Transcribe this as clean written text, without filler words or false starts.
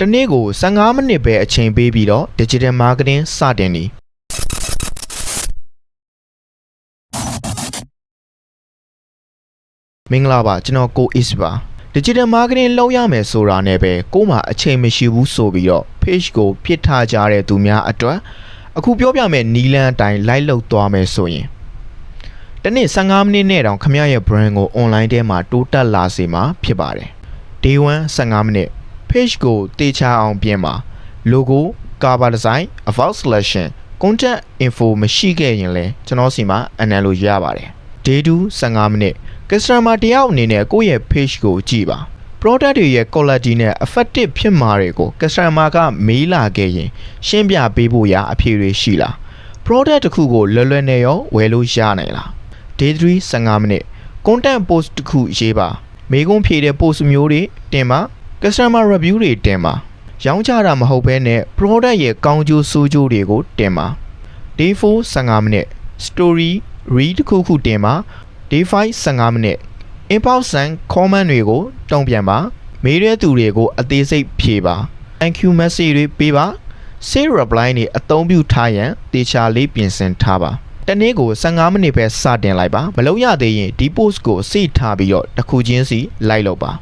တနေ့ကို15မိနစ်ပဲအချိန်ပေးပြီးတော့ digital marketing စတင်နေမင်္ဂလာပါကျွန်တော်ကို is ပါ digital marketing လုပ်ရမယ်ဆိုတာနဲ့ပဲကို့မှာအချိန်မရှိဘူးဆိုပြီးတော့ page ကိုပြစ်ထားကြတဲ့သူများအတွက်အခုပြောပြမယ်နီလန်းအတိုင်းလိုက်လုပ်သွားမယ်ဆိုရင်တနေ့15မိနစ်နဲ့တောင်ခမရရဲ့ brand ကို online ထဲမှာတိုးတက်လာစေမှာဖြစ်ပါတယ် day 1 15မိနစ် page ကိုတေချာအောင်ပြင်ပါ logo cover design about selection content info မရှိခဲ့ရင်လည်းကျွန်တော်စီမှာအနံလို့ရပါတယ် day 2 15မိနစ် customer တယောက်အနေနဲ့ကိုယ့်ရဲ့ page ကိုကြည့်ပါ product တွေရဲ့ quality နဲ့ effective ဖြစ်မှာတွေကို customer ကမေးလာခဲ့ရင်ရှင်းပြပေးဖို့ရာအဖြေတွေရှိလား product တစ်ခုကိုလွယ်လွယ်နဲ့ရောဝယ်လို့ရနိုင်လား day 3 15မိနစ် content post တစ်ခုရေးပါမေးခွန်းဖြေတဲ့ post မျိုးတွေတင်ပါ customer review တွေတင်ပါရောင်းချတာမဟုတ်ဘဲနဲ့ product ရဲ့ကောင်းကျိုးဆိုးကျိုးတွေကိုတင်ပါ day 4 15မိနစ် story read တစ်ခုတင်ပါ day 5 15မိနစ် inbox and comment တွေကိုတုံ့ပြန်ပါမေးတဲ့သူတွေကိုအသေးစိတ်ဖြေပါ thank you message တွေပေးပါ save reply တွေအသုံးပြုထားရန်တေချာလေးပြင်ဆင်ထားပါတနေ့ကို15မိနစ်ပဲစတင်လိုက်ပါမလုပ်ရသေးရင်ဒီ post ကို save ထားပြီးတော့တစ်ခုချင်းစီလိုက်လုပ်ပါ